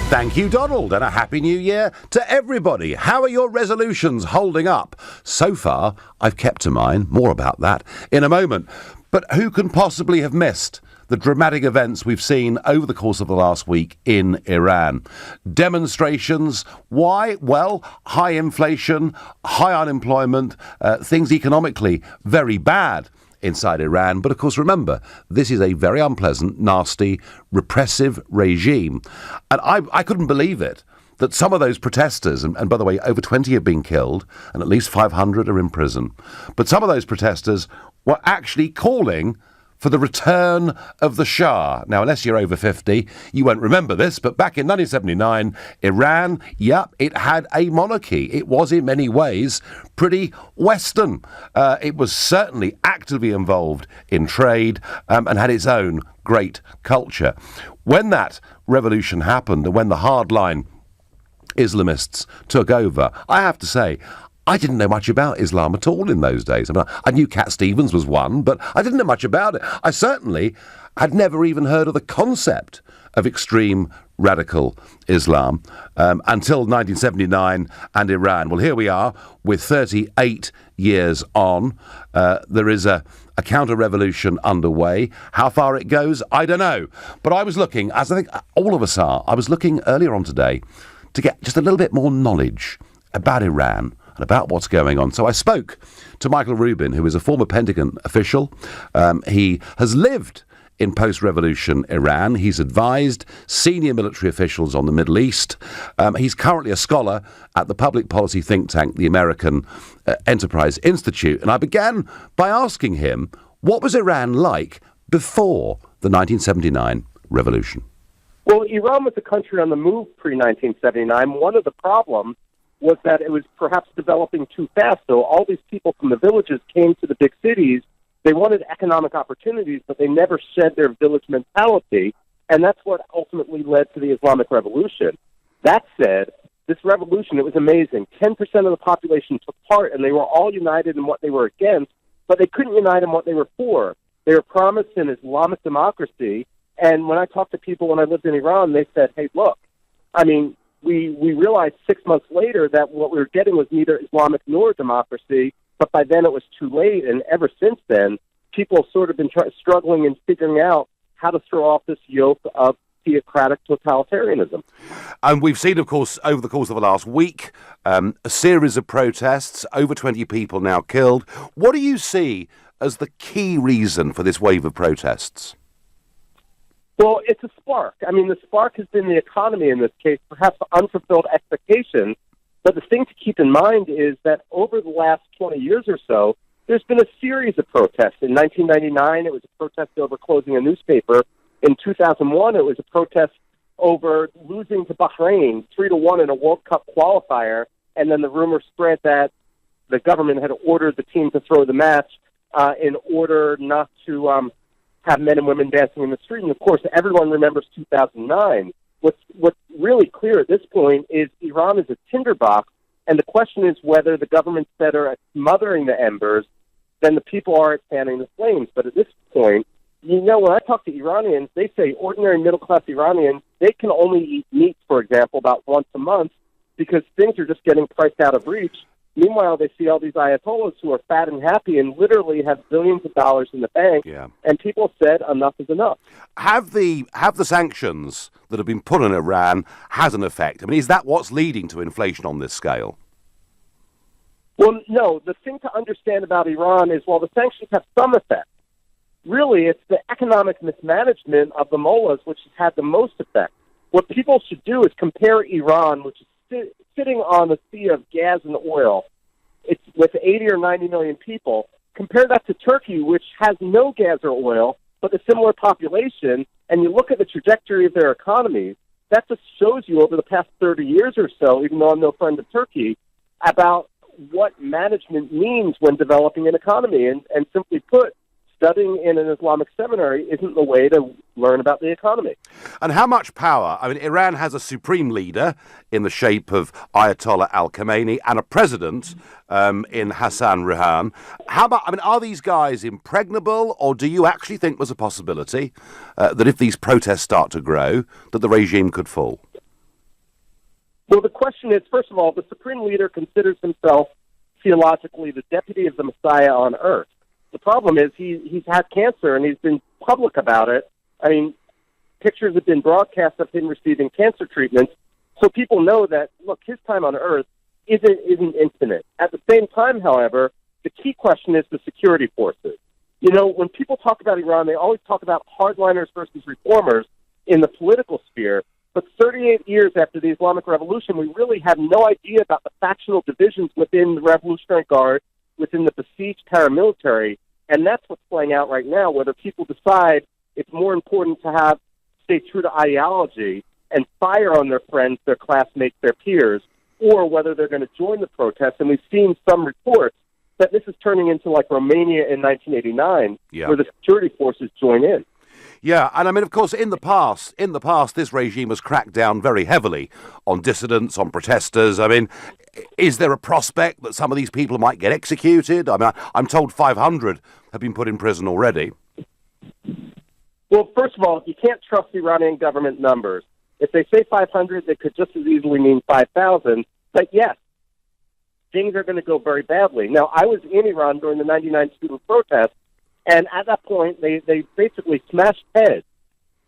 Thank you, Donald, and a Happy New Year to everybody. How are your resolutions holding up? So far, I've kept to mine. More about that in a moment. But who can possibly have missed the dramatic events we've seen over the course of the last week in Iran? Demonstrations. Why? Well, high inflation, high unemployment, things economically very bad inside Iran. But of course, remember, this is a very unpleasant, nasty, repressive regime. And I couldn't believe it, that some of those protesters, and by the way, over 20 have been killed, and at least 500 are in prison, but some of those protesters were actually calling for the return of the Shah. Now, unless you're over 50, you won't remember this, but back in 1979, Iran, it had a monarchy. It was in many ways pretty Western. It was certainly actively involved in trade and had its own great culture. When that revolution happened and when the hardline Islamists took over, I have to say, I didn't know much about Islam at all in those days. I mean, I knew Cat Stevens was one, but I didn't know much about it. I certainly had never even heard of the concept of extreme radical Islam until 1979 and Iran. Well, here we are with 38 years on. There is a counter-revolution underway. How far it goes, I don't know. But I was looking, as I think all of us are, I was looking earlier on today to get just a little bit more knowledge about Iran and about what's going on. So I spoke to Michael Rubin, who is a former Pentagon official. He has lived in post-revolution Iran. He's advised senior military officials on the Middle East. He's currently a scholar at the public policy think tank, the American Enterprise Institute. And I began by asking him, what was Iran like before the 1979 revolution? Well, Iran was a country on the move pre-1979. One of the problems was that it was perhaps developing too fast. So all these people from the villages came to the big cities. They wanted economic opportunities, but they never shed their village mentality. And that's what ultimately led to the Islamic Revolution. That said, this revolution, it was amazing. 10% of the population took part, and they were all united in what they were against, but they couldn't unite in what they were for. They were promised an Islamic democracy. And when I talked to people when I lived in Iran, they said, hey, look, I mean, we realized 6 months later that what we were getting was neither Islamic nor democracy, but by then it was too late. And ever since then, people have sort of been struggling and figuring out how to throw off this yoke of theocratic totalitarianism. And we've seen, of course, over the course of the last week, a series of protests, over 20 people now killed. What do you see as the key reason for this wave of protests? Well, it's a spark. I mean, the spark has been the economy in this case, perhaps unfulfilled expectations. But the thing to keep in mind is that over the last 20 years or so, there's been a series of protests. In 1999, it was a protest over closing a newspaper. In 2001, it was a protest over losing to Bahrain 3-1 in a World Cup qualifier. And then the rumor spread that the government had ordered the team to throw the match in order not to have men and women dancing in the street. And, of course, everyone remembers 2009. What's really clear at this point is Iran is a tinderbox, and the question is whether the government's better at smothering the embers than the people are at fanning the flames. But at this point, you know, when I talk to Iranians, they say ordinary middle-class Iranians, they can only eat meat, for example, about once a month because things are just getting priced out of reach. Meanwhile, they see all these ayatollahs who are fat and happy and literally have billions of dollars in the bank, and people said enough is enough. Have the sanctions that have been put on Iran had an effect? I mean, is that what's leading to inflation on this scale? Well, no. The thing to understand about Iran is, while the sanctions have some effect, really it's the economic mismanagement of the mullahs which has had the most effect. What people should do is compare Iran, which is sitting on a sea of gas and oil, it's with 80 or 90 million people. Compare that to Turkey, which has no gas or oil, but a similar population, and you look at the trajectory of their economies, that just shows you over the past 30 years or so, even though I'm no friend of Turkey, about what management means when developing an economy. And simply put, studying in an Islamic seminary isn't the way to learn about the economy. And how much power? I mean, Iran has a supreme leader in the shape of Ayatollah al-Khamenei and a president in Hassan Rouhani. How about, I mean, are these guys impregnable, or do you actually think there's a possibility that if these protests start to grow, that the regime could fall? Well, the question is, first of all, the supreme leader considers himself theologically the deputy of the Messiah on earth. The problem is he's had cancer, and he's been public about it. I mean, pictures have been broadcast of him receiving cancer treatments, so people know that, look, his time on earth isn't infinite. At the same time, however, the key question is the security forces. You know, when people talk about Iran, they always talk about hardliners versus reformers in the political sphere. But 38 years after the Islamic Revolution, we really have no idea about the factional divisions within the Revolutionary Guard, within the besieged paramilitary. And that's what's playing out right now, whether people decide it's more important to stay true to ideology and fire on their friends, their classmates, their peers, or whether they're going to join the protests. And we've seen some reports that this is turning into like Romania in 1989, where the security forces join in. Yeah, and I mean, of course, in the past, this regime has cracked down very heavily on dissidents, on protesters. I mean, is there a prospect that some of these people might get executed? I mean, I'm told 500 have been put in prison already. Well, first of all, you can't trust the Iranian government numbers. If they say 500, they could just as easily mean 5,000. But yes, things are going to go very badly. Now, I was in Iran during the 99 student protests, and at that point, they basically smashed heads,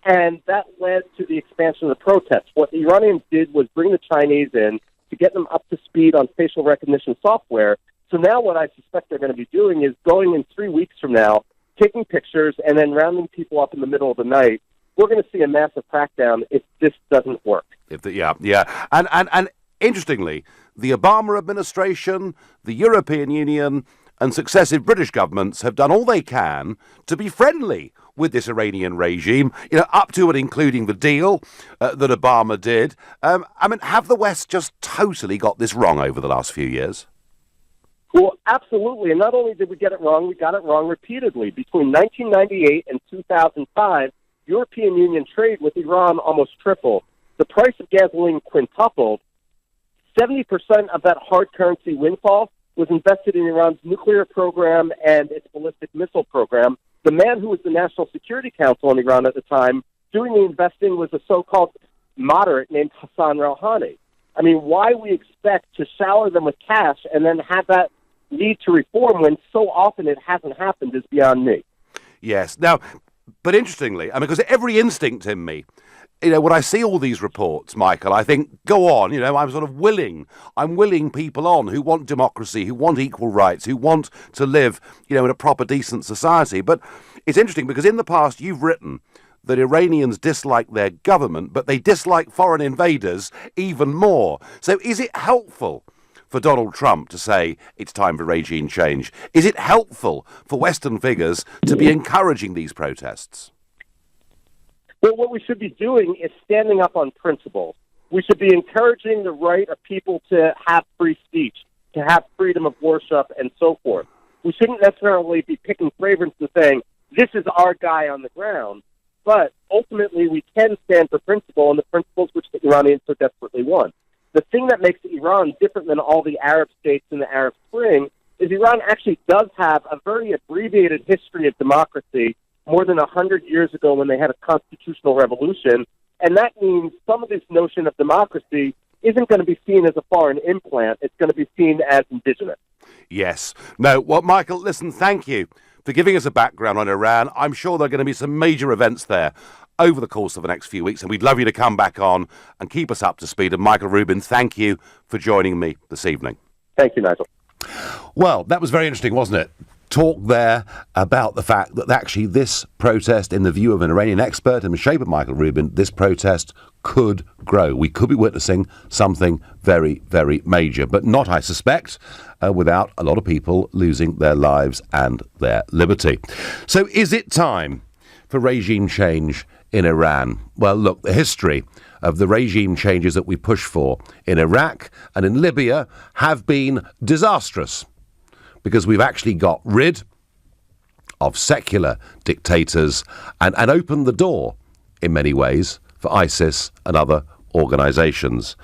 and that led to the expansion of the protests. What the Iranians did was bring the Chinese in to get them up to speed on facial recognition software. So now what I suspect they're going to be doing is going in 3 weeks from now, taking pictures, and then rounding people up in the middle of the night. We're going to see a massive crackdown if this doesn't work. And interestingly, the Obama administration, the European Union, and successive British governments have done all they can to be friendly with this Iranian regime, up to and including the deal that Obama did. I mean, have the West just totally got this wrong over the last few years? Well, absolutely. And not only did we get it wrong, we got it wrong repeatedly. Between 1998 and 2005, European Union trade with Iran almost tripled. The price of gasoline quintupled. 70% of that hard currency windfall was invested in Iran's nuclear program and its ballistic missile program. The man who was the National Security Council in Iran at the time doing the investing was a so-called moderate named Hassan Rouhani. I mean, why we expect to shower them with cash and then have that need to reform when so often it hasn't happened is beyond me. Yes. Now, but interestingly, I mean, because every instinct in me, when I see all these reports, Michael, I think, go on, I'm sort of willing people on who want democracy, who want equal rights, who want to live, in a proper, decent society. But it's interesting because in the past you've written that Iranians dislike their government, but they dislike foreign invaders even more. So is it helpful for Donald Trump to say it's time for regime change? Is it helpful for Western figures to be encouraging these protests? Well, what we should be doing is standing up on principles. We should be encouraging the right of people to have free speech, to have freedom of worship, and so forth. We shouldn't necessarily be picking favorites and saying, this is our guy on the ground. But ultimately, we can stand for principle and the principles which the Iranians so desperately want. The thing that makes Iran different than all the Arab states in the Arab Spring is Iran actually does have a very abbreviated history of democracy more than 100 years ago when they had a constitutional revolution. And that means some of this notion of democracy isn't going to be seen as a foreign implant. It's going to be seen as indigenous. Yes. No, well, Michael, listen, thank you for giving us a background on Iran. I'm sure there are going to be some major events there over the course of the next few weeks, and we'd love you to come back on and keep us up to speed. And Michael Rubin, thank you for joining me this evening. Thank you, Nigel. Well, that was very interesting, wasn't it? Talk there about the fact that actually this protest, in the view of an Iranian expert in the shape of Michael Rubin, this protest could grow. We could be witnessing something very, very major, but not, I suspect, without a lot of people losing their lives and their liberty. So is it time for regime change in Iran? Well, look, the history of the regime changes that we push for in Iraq and in Libya have been disastrous, because we've actually got rid of secular dictators and opened the door, in many ways, for ISIS and other organisations.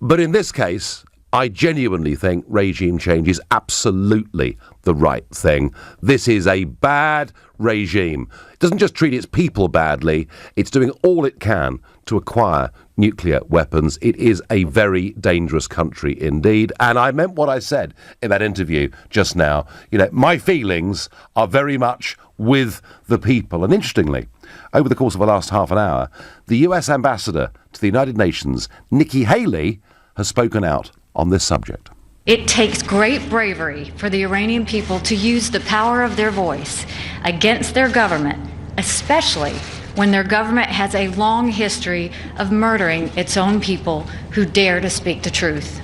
But in this case, I genuinely think regime change is absolutely the right thing. This is a bad regime. It doesn't just treat its people badly, it's doing all it can to acquire nuclear weapons. It is a very dangerous country indeed. And I meant what I said in that interview just now. You know, my feelings are very much with the people. And interestingly, over the course of the last half an hour, the US ambassador to the United Nations, Nikki Haley, has spoken out on this subject. It takes great bravery for the Iranian people to use the power of their voice against their government, especially when their government has a long history of murdering its own people who dare to speak the truth.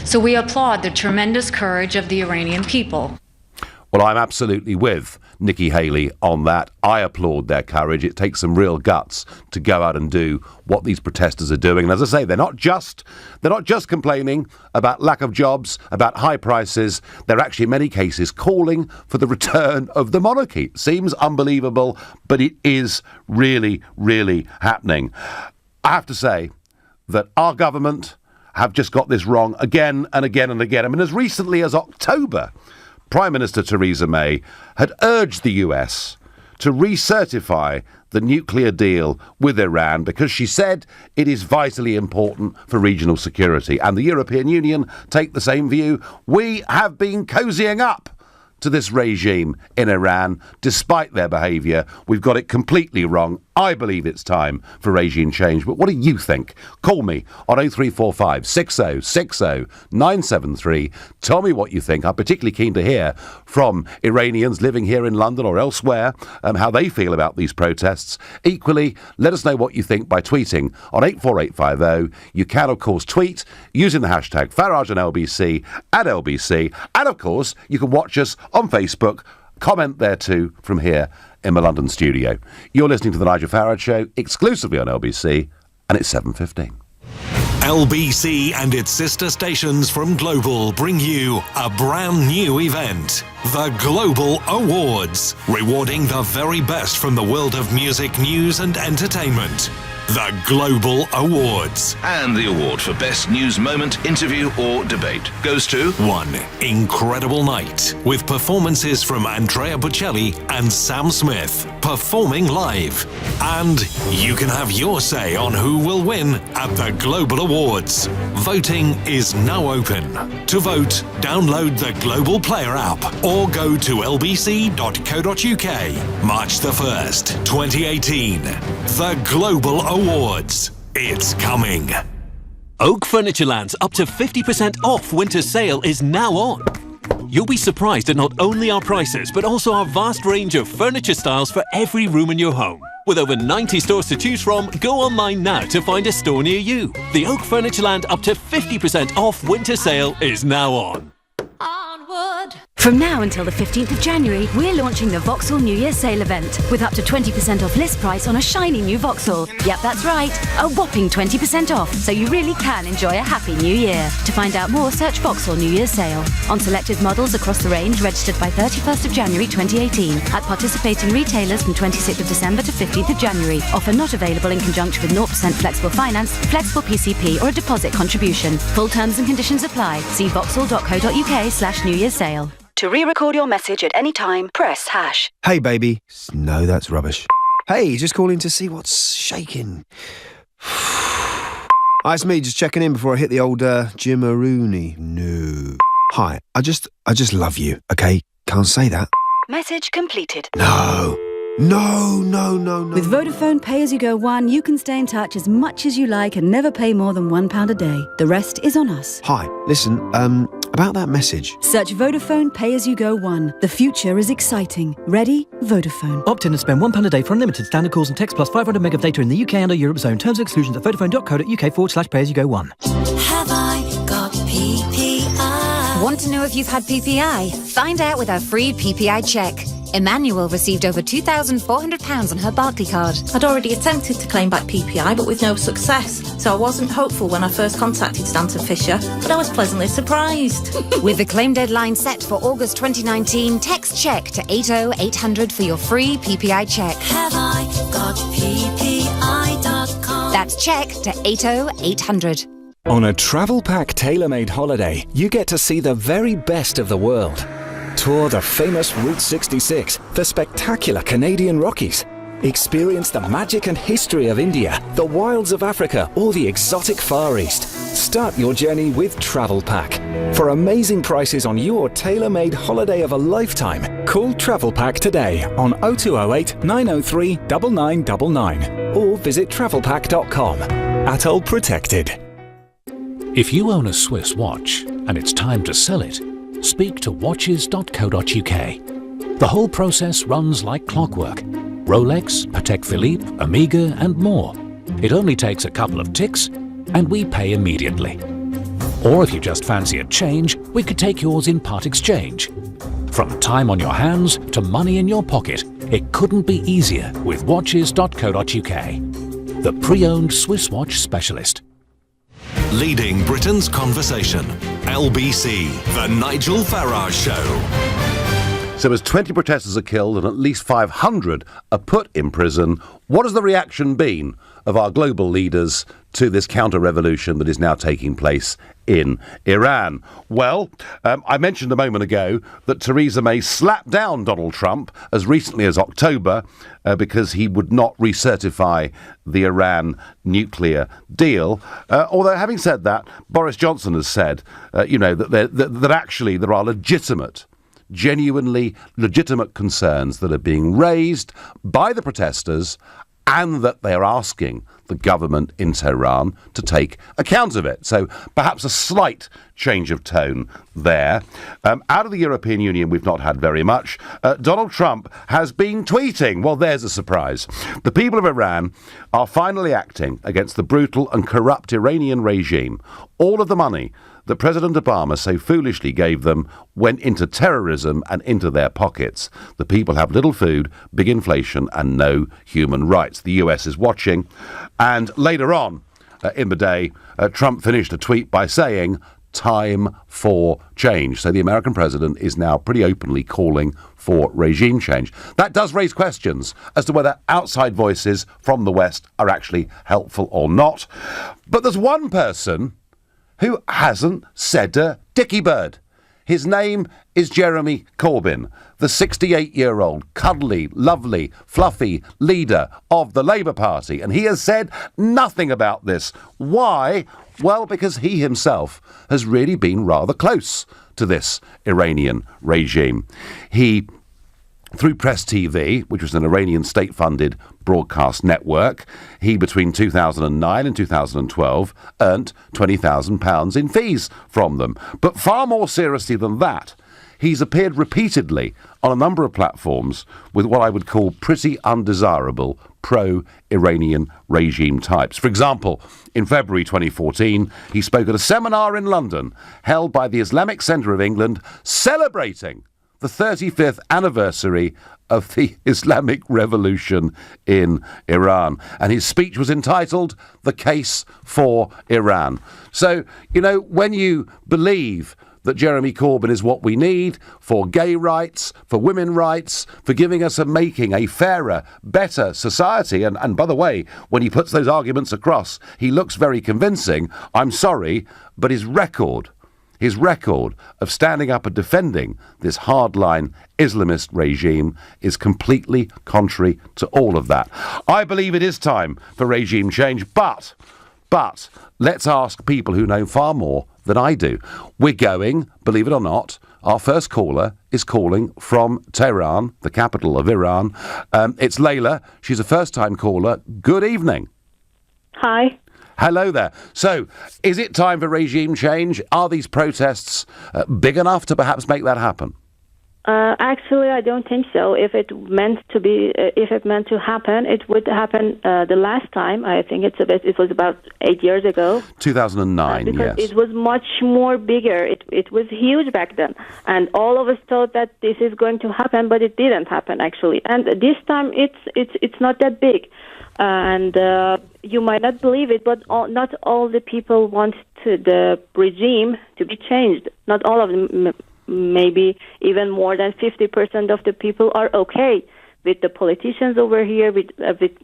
So we applaud the tremendous courage of the Iranian people. Well, I'm absolutely with Nikki Haley on that. I applaud their courage. It takes some real guts to go out and do what these protesters are doing. And as I say, they're not just complaining about lack of jobs, about high prices. They're actually in many cases calling for the return of the monarchy. It seems unbelievable, but it is really, really happening. I have to say that our government have just got this wrong again and again and again. I mean, as recently as October, Prime Minister Theresa May had urged the US to recertify the nuclear deal with Iran because she said it is vitally important for regional security. And the European Union take the same view. We have been cozying up to this regime in Iran, despite their behaviour. We've got it completely wrong. I believe it's time for regime change. But what do you think? Call me on 0345 6060 973. Tell me what you think. I'm particularly keen to hear from Iranians living here in London or elsewhere, how they feel about these protests. Equally, let us know what you think by tweeting on 84850. You can, of course, tweet using the hashtag Farage and LBC at LBC. And, of course, you can watch us on Facebook. Comment there too from here in my London studio. You're listening to The Nigel Farage Show, exclusively on LBC, and it's 7:15. LBC and its sister stations from Global bring you a brand new event, the Global Awards, rewarding the very best from the world of music, news and entertainment. The Global Awards. And the award for Best News Moment, Interview or Debate goes to... One incredible night with performances from Andrea Bocelli and Sam Smith performing live. And you can have your say on who will win at the Global Awards. Voting is now open. To vote, download the Global Player app or go to lbc.co.uk. March the 1st, 2018. The Global Awards. It's coming. Oak Furnitureland's up to 50% off winter sale is now on. You'll be surprised at not only our prices, but also our vast range of furniture styles for every room in your home. With over 90 stores to choose from, go online now to find a store near you. The Oak Furnitureland up to 50% off winter sale is now on. Onward! From now until the 15th of January, we're launching the Vauxhall New Year sale event with up to 20% off list price on a shiny new Vauxhall. Yep, that's right, a whopping 20% off, so you really can enjoy a happy new year. To find out more, search Vauxhall New Year sale. On selected models across the range, registered by 31st of January 2018 at participating retailers from 26th of December to 15th of January. Offer not available in conjunction with 0% flexible finance, flexible PCP or a deposit contribution. Full terms and conditions apply. See vauxhall.co.uk/New Year sale. To re-record your message at any time, press #. Hey, baby. No, that's rubbish. Hey, just calling to see what's shaking. Hi, it's me, just checking in before I hit the old Jim-a-rooney. No. Hi, I just love you, okay? Can't say that. Message completed. No. With Vodafone Pay-As-You-Go One, you can stay in touch as much as you like and never pay more than £1 a day. The rest is on us. Hi, listen, about that message. Search Vodafone Pay-As-You-Go One. The future is exciting. Ready? Vodafone. Opt in and spend £1 a day for unlimited standard calls and text plus 500 meg of data in the UK and or Europe zone. Terms and exclusions at vodafone.co.uk/pay-as-you-go1. Have I got PPI? Want to know if you've had PPI? Find out with our free PPI check. Emmanuel received over £2,400 on her Barclay card. I'd already attempted to claim back PPI, but with no success, so I wasn't hopeful when I first contacted Stanton Fisher, but I was pleasantly surprised. With the claim deadline set for August 2019, text CHECK to 80800 for your free PPI check. Have I got PPI.com? That's CHECK to 80800. On a Travel Pack tailor-made holiday, you get to see the very best of the world. Tour the famous Route 66, the spectacular Canadian Rockies. Experience the magic and history of India, the wilds of Africa, or the exotic Far East. Start your journey with Travel Pack. For amazing prices on your tailor-made holiday of a lifetime, call Travel Pack today on 0208 903 9999 or visit travelpack.com. ATOL protected. If you own a Swiss watch and it's time to sell it, speak to watches.co.uk. The whole process runs like clockwork. Rolex, Patek Philippe, Omega and more. It only takes a couple of ticks and we pay immediately. Or if you just fancy a change, we could take yours in part exchange. From time on your hands to money in your pocket, it couldn't be easier with watches.co.uk. The pre-owned Swiss watch specialist. Leading Britain's conversation. LBC, The Nigel Farage Show. So as 20 protesters are killed and at least 500 are put in prison, what has the reaction been of our global leaders to this counter-revolution that is now taking place in Iran? Well, I mentioned a moment ago that Theresa May slapped down Donald Trump as recently as October because he would not recertify the Iran nuclear deal. Although, having said that, Boris Johnson has said, that actually there are genuinely legitimate concerns that are being raised by the protesters and that they are asking the government in Tehran to take account of it. So perhaps a slight change of tone there. Out of the European Union, we've not had very much. Donald Trump has been tweeting. Well, there's a surprise. The people of Iran are finally acting against the brutal and corrupt Iranian regime. All of the money that President Obama so foolishly gave them went into terrorism and into their pockets. The people have little food, big inflation, and no human rights. The US is watching. And later on in the day, Trump finished a tweet by saying, "Time for change." So the American president is now pretty openly calling for regime change. That does raise questions as to whether outside voices from the West are actually helpful or not. But there's one person who hasn't said a dicky bird. His name is Jeremy Corbyn, the 68-year-old, cuddly, lovely, fluffy leader of the Labour Party. And he has said nothing about this. Why? Well, because he himself has really been rather close to this Iranian regime. He, through Press TV, which was an Iranian state-funded broadcast network, he, between 2009 and 2012, earned £20,000 in fees from them. But far more seriously than that, he's appeared repeatedly on a number of platforms with what I would call pretty undesirable pro-Iranian regime types. For example, in February 2014, he spoke at a seminar in London held by the Islamic Centre of England celebrating the 35th anniversary of the Islamic Revolution in Iran. And his speech was entitled, "The Case for Iran." So, when you believe that Jeremy Corbyn is what we need for gay rights, for women rights, for giving us and making a fairer, better society, and by the way, when he puts those arguments across, he looks very convincing. I'm sorry, but his record of standing up and defending this hardline Islamist regime is completely contrary to all of that. I believe it is time for regime change, but let's ask people who know far more than I do. We're going, believe it or not, our first caller is calling from Tehran, the capital of Iran. It's Layla. She's a first-time caller. Good evening. Hi. Hello there. So, is it time for regime change? Are these protests big enough to perhaps make that happen? Actually, I don't think so. If it meant to happen, it would happen the last time. I think it was about 8 years ago. 2009, because yes. It was much more bigger. It was huge back then. And all of us thought that this is going to happen, but it didn't happen, actually. And this time, it's not that big. And you might not believe it, but not all the people want the regime to be changed. Not all of them. Maybe even more than 50% of the people are okay with the politicians over here, with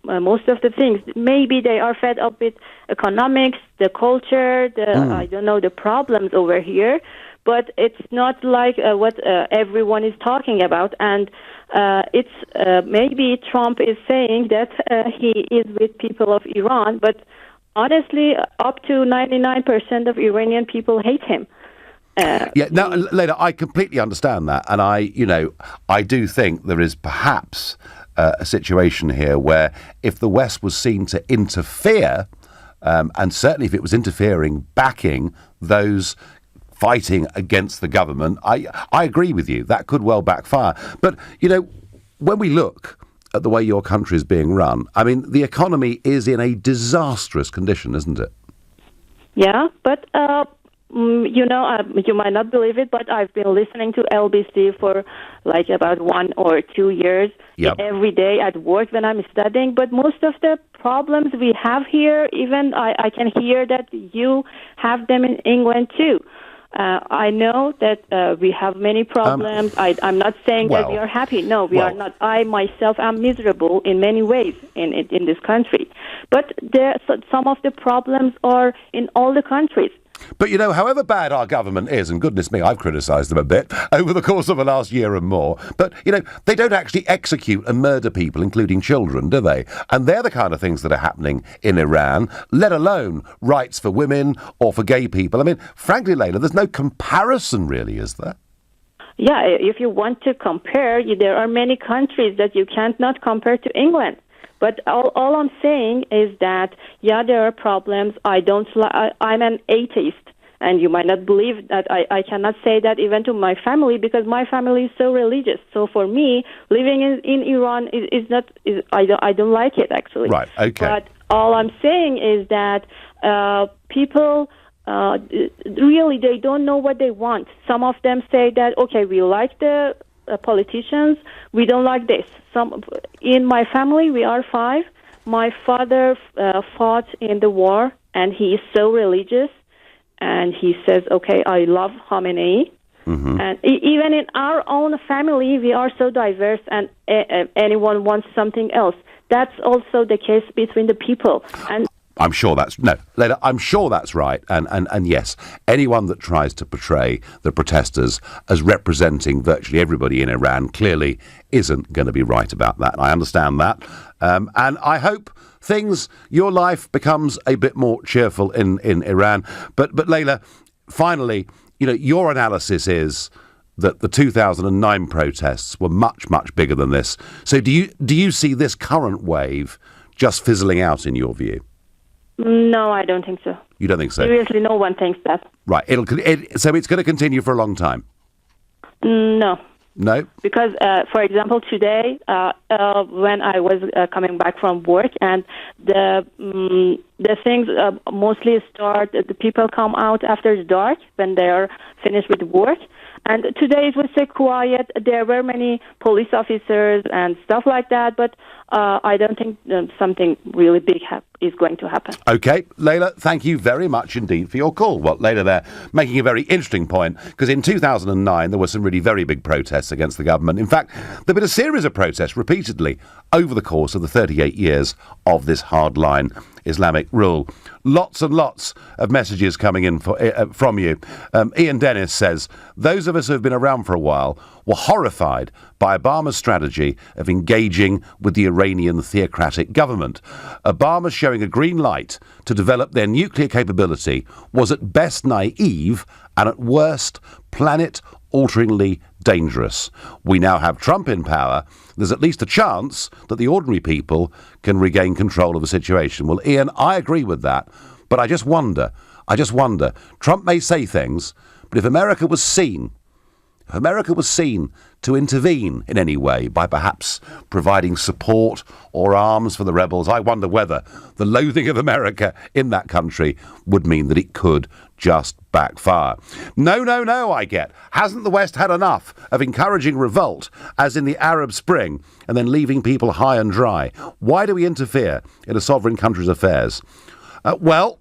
most of the things. Maybe they are fed up with economics, the culture, I don't know, the problems over here. But it's not like what everyone is talking about. And it's maybe Trump is saying that he is with people of Iran, but honestly, up to 99% of Iranian people hate him. Now, Leila, I completely understand that, and I do think there is perhaps a situation here where if the West was seen to interfere, and certainly if it was interfering, backing those fighting against the government, I agree with you, that could well backfire. But, when we look at the way your country is being run, I mean, the economy is in a disastrous condition, isn't it? Yeah, but you might not believe it, but I've been listening to LBC for like about 1 or 2 years every day at work when I'm studying. But most of the problems we have here, even I can hear that you have them in England too. I know that we have many problems. I'm not saying that we are happy. No, we are not. I myself am miserable in many ways in this country. But some of the problems are in all the countries. But, however bad our government is, and goodness me, I've criticised them a bit over the course of the last year and more, but, they don't actually execute and murder people, including children, do they? And they're the kind of things that are happening in Iran, let alone rights for women or for gay people. I mean, frankly, Leila, there's no comparison really, is there? Yeah, if you want to compare, there are many countries that you can't not compare to England. But all I'm saying is that, there are problems. I'm an atheist, and you might not believe that I cannot say that even to my family because my family is so religious. So for me, living in Iran I don't like it, actually. Right, okay. But all I'm saying is that people really, they don't know what they want. Some of them say that, okay, we like the politicians, we don't like this. In my family, we are 5. My father fought in the war, and he is so religious, and he says, okay, I love Khamenei. Mm-hmm. And even in our own family, we are so diverse, and anyone wants something else. That's also the case between the people. And I'm sure Leila, I'm sure that's right. And yes, anyone that tries to portray the protesters as representing virtually everybody in Iran clearly isn't going to be right about that. I understand that. And I hope your life becomes a bit more cheerful in Iran. But Leila, finally, your analysis is that the 2009 protests were much, much bigger than this. So do you see this current wave just fizzling out in your view? No, I don't think so. You don't think so? Seriously, no one thinks that. Right. So it's going to continue for a long time? No. No? Because, for example, today, when I was coming back from work, and the things mostly start, the people come out after the dark when they are finished with work. And today it was so quiet. There were many police officers and stuff like that, but I don't think something really big is going to happen. OK, Leila, thank you very much indeed for your call. Well, Leila there making a very interesting point, because in 2009 there were some really very big protests against the government. In fact, there have been a series of protests repeatedly over the course of the 38 years of this hardline Islamic rule. Lots and lots of messages coming in from you. Ian Dennis says, those of us who have been around for a while were horrified by Obama's strategy of engaging with the Iranian theocratic government. Obama showing a green light to develop their nuclear capability was at best naive and at worst planet-alteringly dangerous. We now have Trump in power. There's at least a chance that the ordinary people can regain control of the situation. Well, Ian, I agree with that, but I just wonder, Trump may say things, but if America was seen to intervene in any way by perhaps providing support or arms for the rebels, I wonder whether the loathing of America in that country would mean that it could just backfire. No, I get. Hasn't the West had enough of encouraging revolt, as in the Arab Spring, and then leaving people high and dry? Why do we interfere in a sovereign country's affairs? Well,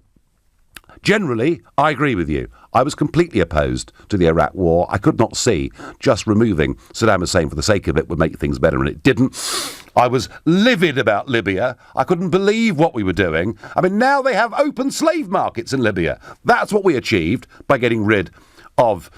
Generally, I agree with you. I was completely opposed to the Iraq war. I could not see just removing Saddam Hussein for the sake of it would make things better, and it didn't. I was livid about Libya. I couldn't believe what we were doing. I mean, now they have open slave markets in Libya. That's what we achieved by getting rid of,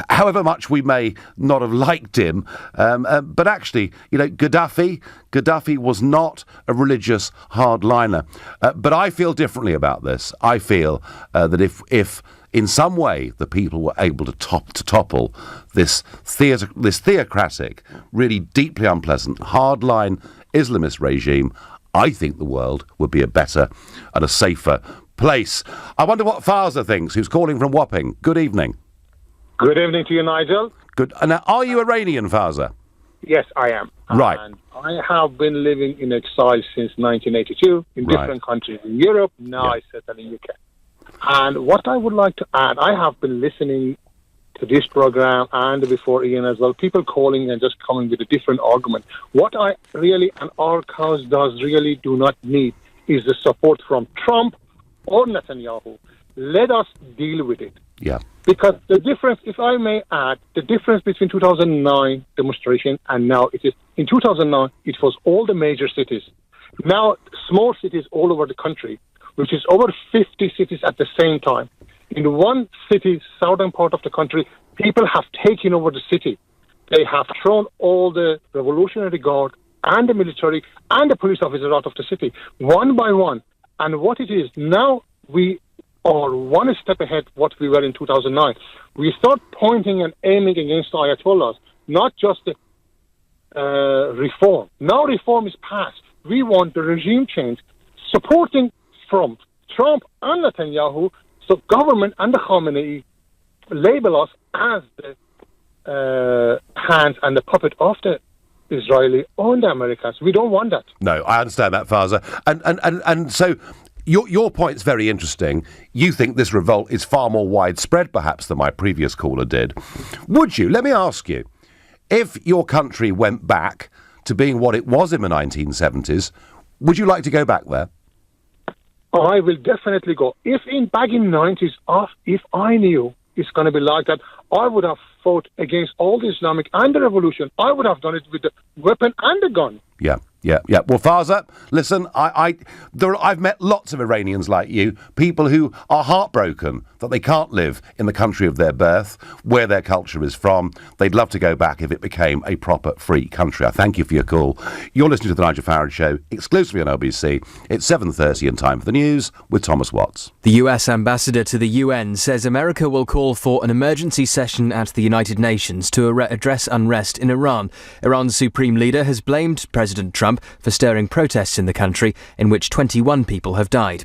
however much we may not have liked him. But actually, Gaddafi was not a religious hardliner. But I feel differently about this. I feel that if in some way the people were able to topple this theocratic, really deeply unpleasant, hardline Islamist regime, I think the world would be a better and a safer place. I wonder what Farza thinks, who's calling from Wapping. Good evening. Good evening to you, Nigel. Good. Now, are you Iranian, Farza? Yes, I am. Right. And I have been living in exile since 1982 in different countries in Europe. Now I settle in UK. And what I would like to add, I have been listening to this program and before Ian as well, people calling and just coming with a different argument. What I really and our cause does really do not need is the support from Trump or Netanyahu. Let us deal with it. Yeah. Because the difference, if I may add, the difference between 2009 demonstration and now it is, in 2009, it was all the major cities. Now, small cities all over the country, which is over 50 cities at the same time. In one city, southern part of the country, people have taken over the city. They have thrown all the Revolutionary Guard and the military and the police officers out of the city, one by one. And what it is, now we are one step ahead what we were in 2009. We start pointing and aiming against the Ayatollahs, not just the reform. Now reform is passed. We want the regime change, supporting from Trump and Netanyahu, so government and the Khamenei label us as the hands and the puppet of the Israeli or the Americans. We don't want that. No, I understand that, Farza. And so your point's very interesting. You think this revolt is far more widespread, perhaps, than my previous caller did. Would you, let me ask you, if your country went back to being what it was in the 1970s, would you like to go back there? I will definitely go. Back in 90s, if I knew it's going to be like that, I would have fought against all the Islamic and the revolution. I would have done it with the weapon and the gun. Yeah. Well, Farza, listen, I've met lots of Iranians like you, people who are heartbroken that they can't live in the country of their birth, where their culture is from. They'd love to go back if it became a proper free country. I thank you for your call. You're listening to The Nigel Farage Show, exclusively on LBC. It's 7:30 and time for the news with Thomas Watts. The US ambassador to the UN says America will call for an emergency session at the United Nations to address unrest in Iran. Iran's supreme leader has blamed President Trump for stirring protests in the country, in which 21 people have died.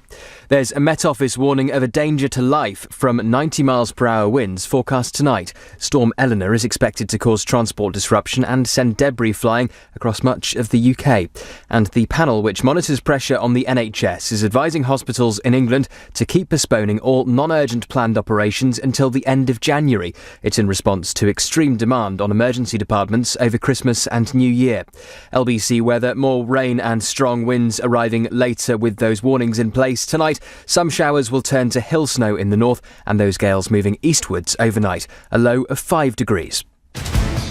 There's a Met Office warning of a danger to life from 90 miles per hour winds forecast tonight. Storm Eleanor is expected to cause transport disruption and send debris flying across much of the UK. And the panel which monitors pressure on the NHS is advising hospitals in England to keep postponing all non-urgent planned operations until the end of January. It's in response to extreme demand on emergency departments over Christmas and New Year. LBC weather, more rain and strong winds arriving later with those warnings in place tonight. Some showers will turn to hill snow in the north and those gales moving eastwards overnight. A low of 5 degrees.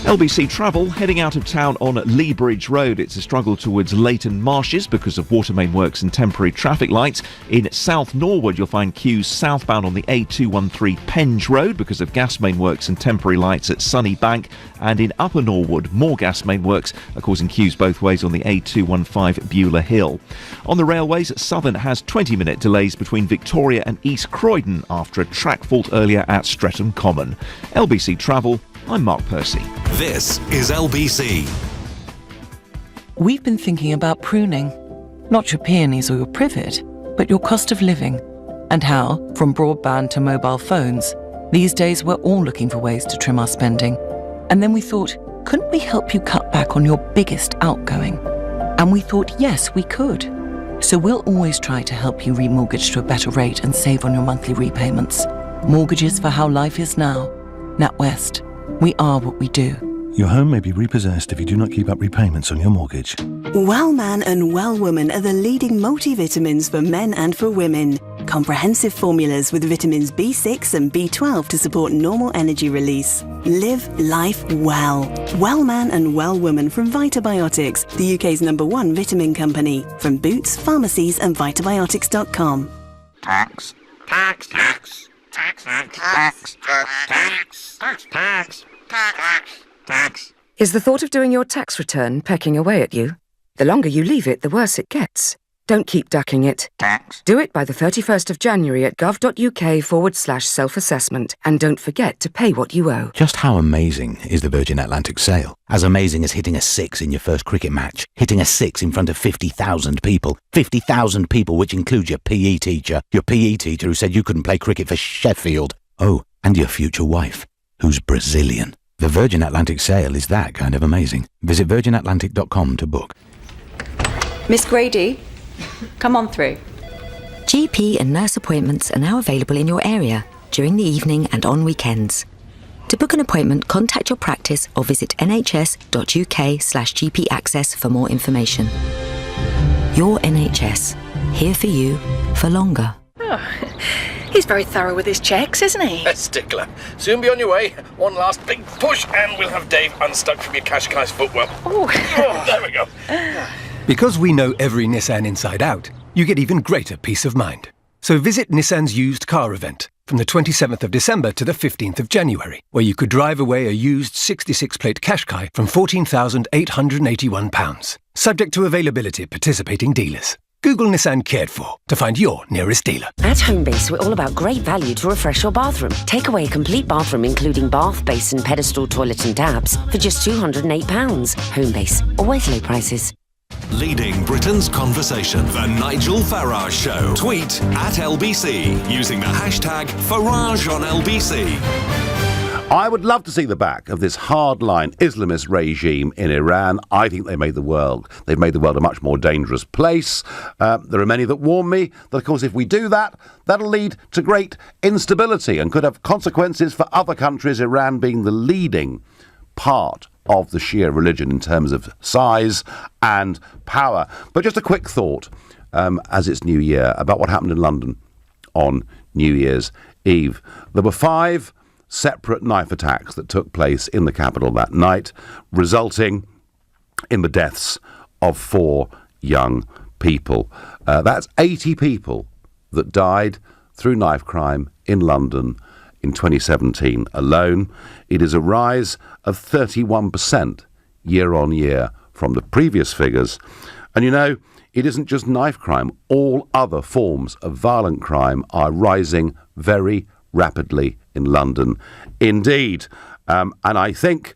LBC Travel heading out of town on Lee Bridge Road. It's a struggle towards Leighton Marshes because of water main works and temporary traffic lights. In South Norwood, you'll find queues southbound on the A213 Penge Road because of gas main works and temporary lights at Sunny Bank. And in Upper Norwood, more gas main works are causing queues both ways on the A215 Beulah Hill. On the railways, Southern has 20-minute delays between Victoria and East Croydon after a track fault earlier at Streatham Common. LBC Travel, I'm Mark Percy. This is LBC. We've been thinking about pruning, not your peonies or your privet, but your cost of living, and how, from broadband to mobile phones, these days we're all looking for ways to trim our spending. And then we thought, couldn't we help you cut back on your biggest outgoing? And we thought, yes, we could. So we'll always try to help you remortgage to a better rate and save on your monthly repayments. Mortgages for how life is now. NatWest. We are what we do. Your home may be repossessed if you do not keep up repayments on your mortgage. Well Man and Well Woman are the leading multivitamins for men and for women. comprehensive formulas with vitamins B6 and B12 to support normal energy release. Live life well. Wellman and Wellwoman from Vitabiotics, the UK's #1 vitamin company. From Boots, pharmacies and vitabiotics.com. Tax. Tax. Tax. Tax. Tax. Tax. Tax. Tax. Tax. Tax. Tax. Is the thought of doing your tax return pecking away at you? The longer you leave it, the worse it gets. Don't keep ducking it. Tax. Do it by the 31st of January at gov.uk/self-assessment. And don't forget to pay what you owe. Just how amazing is the Virgin Atlantic sale? As amazing as hitting a 6 in your first cricket match. Hitting a 6 in front of 50,000 people. 50,000 people, which includes your PE teacher. Your PE teacher who said you couldn't play cricket for Sheffield. Oh, and your future wife, who's Brazilian. The Virgin Atlantic sale is that kind of amazing. Visit virginatlantic.com to book. Miss Grady, come on through. GP and nurse appointments are now available in your area during the evening and on weekends. To book an appointment, contact your practice or visit nhs.uk/GP access for more information. Your NHS, here for you for longer. Oh, he's very thorough with his checks, isn't he? A stickler. Soon be on your way. One last big push and we'll have Dave unstuck from your Qashqai's footwell. Oh, there we go. Because we know every Nissan inside out, you get even greater peace of mind. So visit Nissan's used car event from the 27th of December to the 15th of January, where you could drive away a used 66-plate Qashqai from £14,881, subject to availability at participating dealers. Google Nissan Cared For to find your nearest dealer. At Homebase, we're all about great value to refresh your bathroom. Take away a complete bathroom, including bath, basin, pedestal, toilet and dabs, for just £208. Homebase, always low prices. Leading Britain's conversation, The Nigel Farage Show. Tweet at LBC using the hashtag Farage on LBC. I would love to see the back of this hardline Islamist regime in Iran. I think they've made the world a much more dangerous place. There are many that warn me that, of course, if we do that, that'll lead to great instability and could have consequences for other countries, Iran being the leading part of the Shia religion in terms of size and power. But just a quick thought, as it's New Year, about what happened in London on New Year's Eve. There were 5 separate knife attacks that took place in the capital that night, resulting in the deaths of 4 young people. That's 80 people that died through knife crime in London in 2017 alone. It is a rise of 31% year on year from the previous figures. And you know, it isn't just knife crime. All other forms of violent crime are rising very rapidly in London indeed. And I think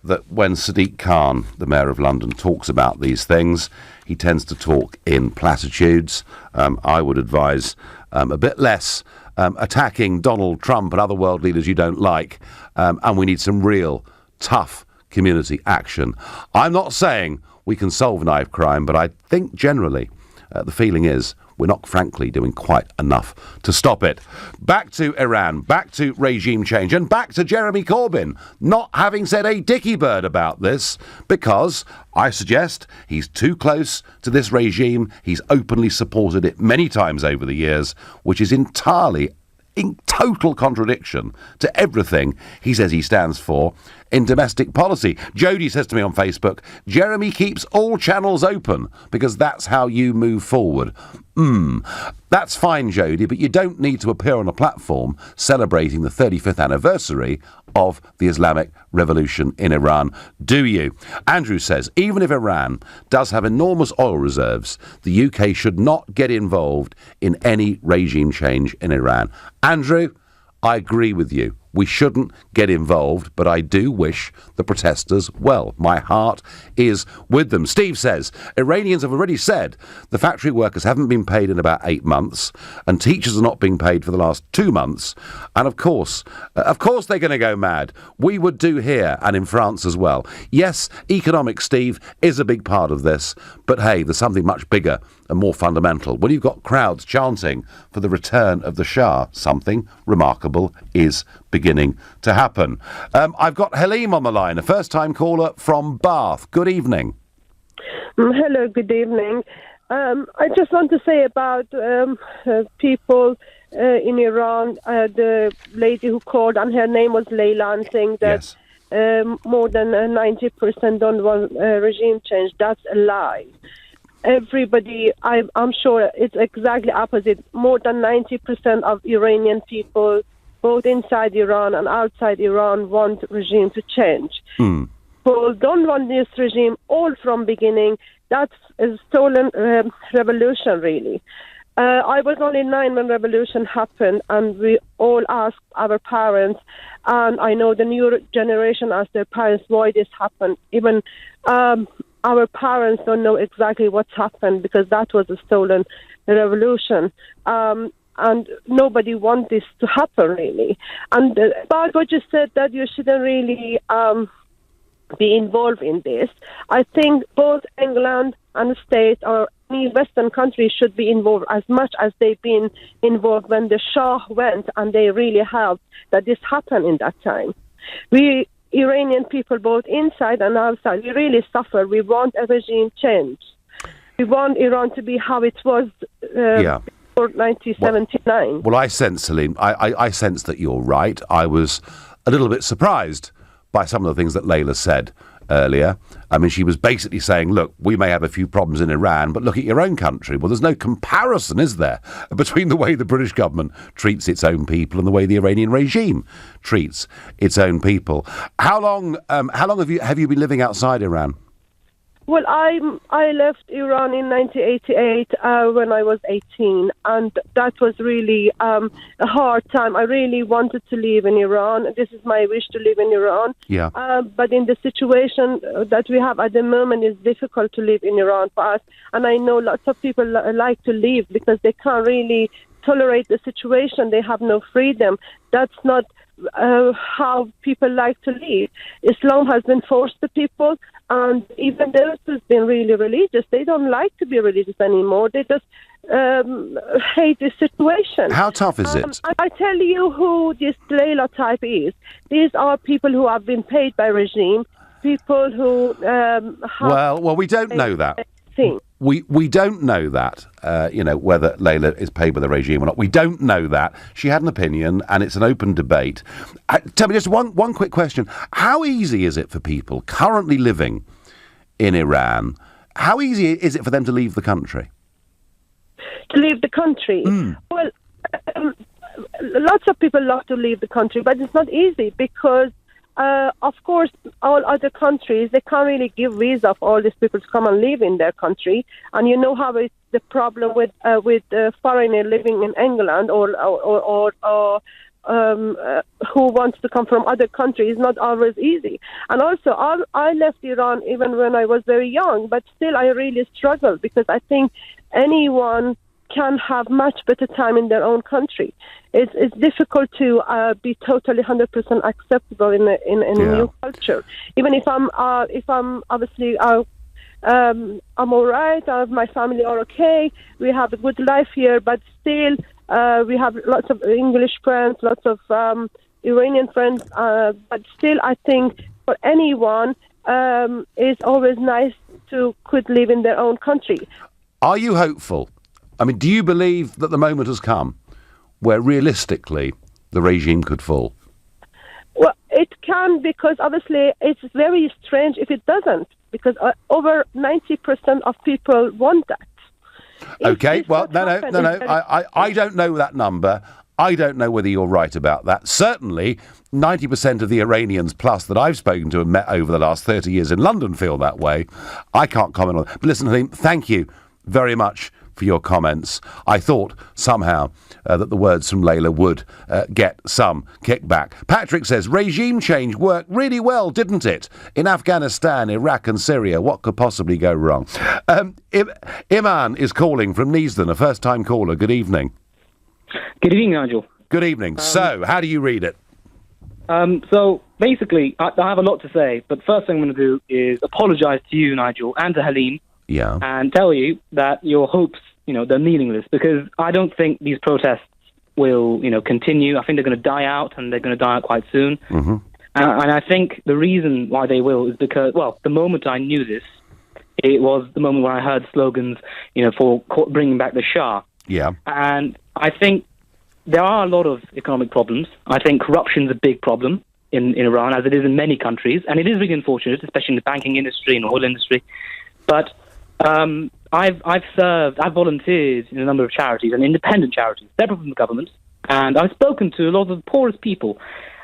that when Sadiq Khan, the Mayor of London, talks about these things, he tends to talk in platitudes. I would advise a bit less attacking Donald Trump and other world leaders you don't like, and we need some real tough community action. I'm not saying we can solve knife crime, but I think generally the feeling is we're not, frankly, doing quite enough to stop it. Back to Iran, back to regime change, and back to Jeremy Corbyn not having said a dicky bird about this, because I suggest he's too close to this regime. He's openly supported it many times over the years, which is entirely in total contradiction to everything he says he stands for in domestic policy. Jody says to me on Facebook, Jeremy keeps all channels open because that's how you move forward. That's fine, Jody, but you don't need to appear on a platform celebrating the 35th anniversary of the Islamic Revolution in Iran, do you? Andrew says, even if Iran does have enormous oil reserves, the UK should not get involved in any regime change in Iran. Andrew, I agree with you. We shouldn't get involved, but I do wish the protesters well. My heart is with them. Steve says, Iranians have already said the factory workers haven't been paid in about 8 months, and teachers are not being paid for the last 2 months. And of course they're going to go mad. We would do here and in France as well. Yes, economics, Steve, is a big part of this, but hey, there's something much bigger and more fundamental. When you've got crowds chanting for the return of the Shah, something remarkable is beginning to happen. I've got Halim on the line, a first-time caller from Bath. Good evening. Hello, good evening. I just want to say about people in Iran, the lady who called, and her name was Layla, and saying that more than 90% don't want regime change. That's a lie. Everybody, I'm sure it's exactly opposite. More than 90% of Iranian people, both inside Iran and outside Iran, want regime to change. People don't want this regime all from beginning. That's a stolen revolution, really. I was only 9 when revolution happened, and we all asked our parents, and I know the new generation asked their parents why this happened. Even our parents don't know exactly what's happened, because that was a stolen revolution. And nobody wants this to happen, really. And about what you said, that you shouldn't really be involved in this, I think both England and the States or any Western country should be involved as much as they've been involved when the Shah went, and they really helped that this happened in that time. We Iranian people, both inside and outside, we really suffer. We want a regime change. We want Iran to be how it was before 1979. Well, I sense, Salim, I sense that you're right. I was a little bit surprised by some of the things that Layla said earlier. I mean, she was basically saying, look, we may have a few problems in Iran, but look at your own country. Well, there's no comparison, is there, between the way the British government treats its own people and the way the Iranian regime treats its own people. How long have you been living outside Iran? Well, I left Iran in 1988 when I was 18, and that was really a hard time. I really wanted to live in Iran. This is my wish, to live in Iran. Yeah. But in the situation that we have at the moment, it's difficult to live in Iran for us. And I know lots of people like to leave because they can't really tolerate the situation. They have no freedom. That's not how people like to live. Islam has been forced to people, and even those who've been really religious, they don't like to be religious anymore. They just hate this situation. How tough is it? I tell you who this Layla type is. These are people who have been paid by regime, people who have... Well, we don't know that. We don't know that, whether Layla is paid by the regime or not. We don't know that. She had an opinion, and it's an open debate. Tell me just one quick question. How easy is it for people currently living in Iran, how easy is it for them to leave the country? To leave the country? Well, lots of people love to leave the country, but it's not easy because of course, all other countries, they can't really give visa for all these people to come and live in their country. And you know how it's the problem with foreigner living in England or who wants to come from other countries is not always easy. And also, I left Iran even when I was very young, but still I really struggle because I think anyone can have much better time in their own country. It's difficult to be totally 100% acceptable in a new culture. Even if I'm obviously I'm all right. My family are okay. We have a good life here, but still we have lots of English friends, lots of Iranian friends. But still, I think for anyone, it's always nice to could live in their own country. Are you hopeful? I mean, do you believe that the moment has come where realistically the regime could fall? Well, it can, because obviously it's very strange if it doesn't, because over 90% of people want that. Okay, well, no. I don't know that number. I don't know whether you're right about that. Certainly, 90% of the Iranians plus that I've spoken to and met over the last 30 years in London feel that way. I can't comment on that. But listen, Halim, thank you very much for your comments. I thought somehow that the words from Layla would get some kickback. Patrick says, regime change worked really well, didn't it? In Afghanistan, Iraq and Syria, what could possibly go wrong? Iman is calling from Neasden, a first-time caller. Good evening. Good evening, Nigel. Good evening. So, how do you read it? So, basically, I have a lot to say, but first thing I'm going to do is apologise to you, Nigel, and to Halim, and tell you that your hopes, they're meaningless, because I don't think these protests will, continue. I think they're going to die out, and they're going to die out quite soon. Mm-hmm. And I think the reason why they will is because, well, the moment I knew this, it was the moment where I heard slogans, for bringing back the Shah. Yeah. And I think there are a lot of economic problems. I think corruption's a big problem in Iran, as it is in many countries, and it is really unfortunate, especially in the banking industry and oil industry. But I've volunteered in a number of charities and independent charities, separate from the government, and I've spoken to a lot of the poorest people.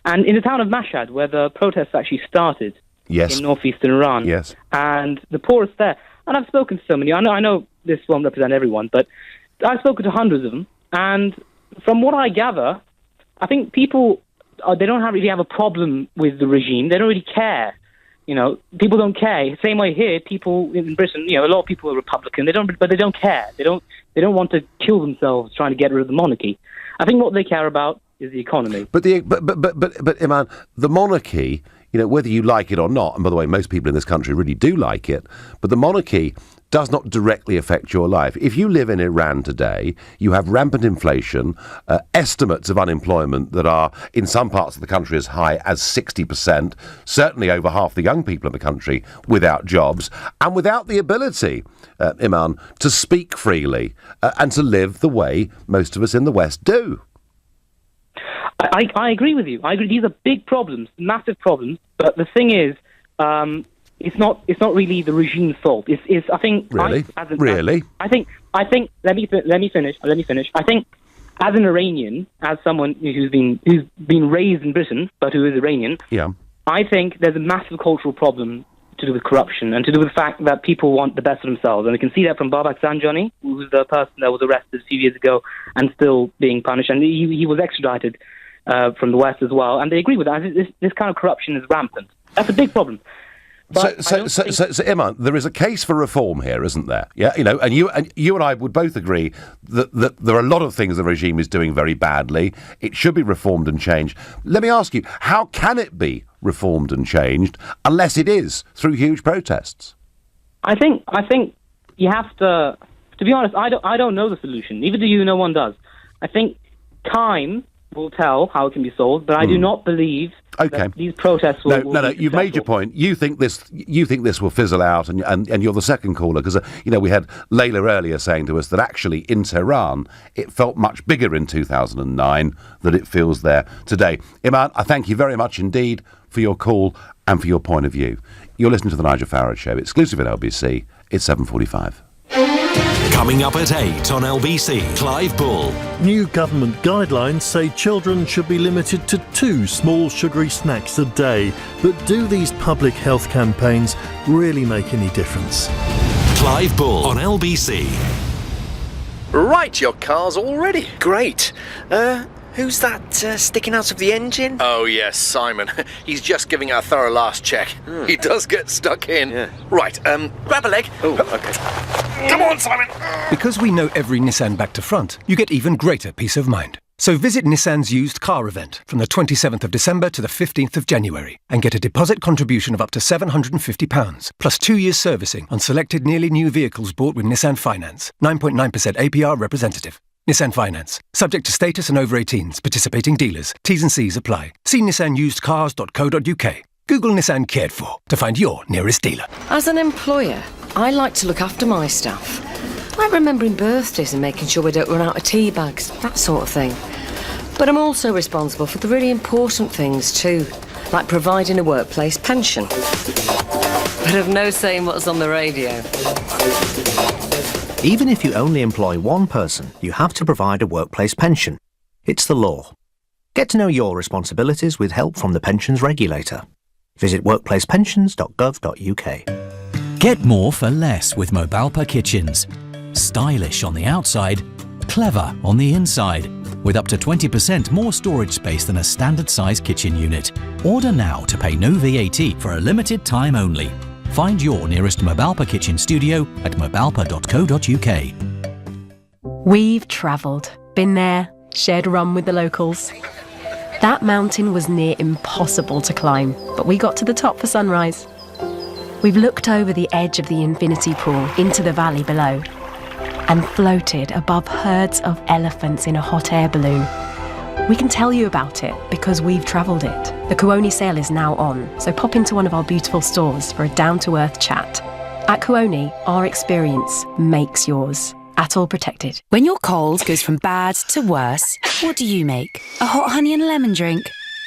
And in the town of Mashhad, where the protests actually started, yes, in northeastern Iran, yes, and the poorest there, and I've spoken to so many. I know this won't represent everyone, but I've spoken to hundreds of them, and from what I gather, I think people they don't really have a problem with the regime. They don't really care. People don't care. Same way here, people in Britain, a lot of people are Republican. They don't care. They don't want to kill themselves trying to get rid of the monarchy. I think what they care about is the economy. But Iman, the monarchy, whether you like it or not, and by the way, most people in this country really do like it, but the monarchy does not directly affect your life. If you live in Iran today, you have rampant inflation, estimates of unemployment that are in some parts of the country as high as 60%, certainly over half the young people in the country without jobs, and without the ability, Iman, to speak freely and to live the way most of us in the West do. I agree with you. I agree. These are big problems, massive problems. But the thing is, it's not really the regime's fault. It's I think really. I think. Let me finish. I think as an Iranian, as someone who's been raised in Britain but who is Iranian, yeah, I think there's a massive cultural problem to do with corruption and to do with the fact that people want the best for themselves. And we can see that from Babak Zanjani, who was the person that was arrested a few years ago and still being punished. And he was extradited from the West as well. And they agree with that. This kind of corruption is rampant. That's a big problem. So, Iman, there is a case for reform here, isn't there? Yeah, and you and I would both agree that there are a lot of things the regime is doing very badly. It should be reformed and changed. Let me ask you, how can it be reformed and changed unless it is through huge protests? I think you have to be honest, I don't know the solution. Neither do you. No one does. I think time will tell how it can be solved, but I do not believe that these protests will. No. You've made your point. You think this will fizzle out, and you're the second caller because we had Layla earlier saying to us that actually in Tehran it felt much bigger in 2009 than it feels there today. Iman, I thank you very much indeed for your call and for your point of view. You're listening to the Nigel Farage Show, exclusive at LBC. It's 7:45. Coming up at 8 on LBC, Clive Bull. New government guidelines say children should be limited to 2 small sugary snacks a day. But do these public health campaigns really make any difference? Clive Bull on LBC. Right, your car's all ready. Great. Who's that sticking out of the engine? Oh, yes, Simon. He's just giving a thorough last check. He does get stuck in. Yeah. Right, grab a leg. Oh, okay. Come on, Simon. Because we know every Nissan back to front, you get even greater peace of mind. So visit Nissan's used car event from the 27th of December to the 15th of January and get a deposit contribution of up to £750, plus 2 years servicing on selected nearly new vehicles bought with Nissan Finance. 9.9% APR representative. Nissan Finance. Subject to status and over 18s. Participating dealers. T's and C's apply. See nissanusedcars.co.uk. Google Nissan Cared For to find your nearest dealer. As an employer, I like to look after my staff. Like remembering birthdays and making sure we don't run out of tea bags, that sort of thing. But I'm also responsible for the really important things too, like providing a workplace pension. But I've no say in what's on the radio. Even if you only employ one person, you have to provide a workplace pension. It's the law. Get to know your responsibilities with help from the pensions regulator. Visit workplacepensions.gov.uk. Get more for less with Mobalpa kitchens. Stylish on the outside, clever on the inside, with up to 20% more storage space than a standard size kitchen unit. Order now to pay no VAT for a limited time only. Find your nearest Mobalpa kitchen studio at mobalpa.co.uk. We've travelled, been there, shared rum with the locals. That mountain was near impossible to climb, but we got to the top for sunrise. We've looked over the edge of the infinity pool into the valley below and floated above herds of elephants in a hot air balloon. We can tell you about it because we've travelled it. The Kuoni sale is now on, so pop into one of our beautiful stores for a down-to-earth chat. At Kuoni, our experience makes yours. Atoll protected. When your cold goes from bad to worse, what do you make? A hot honey and lemon drink?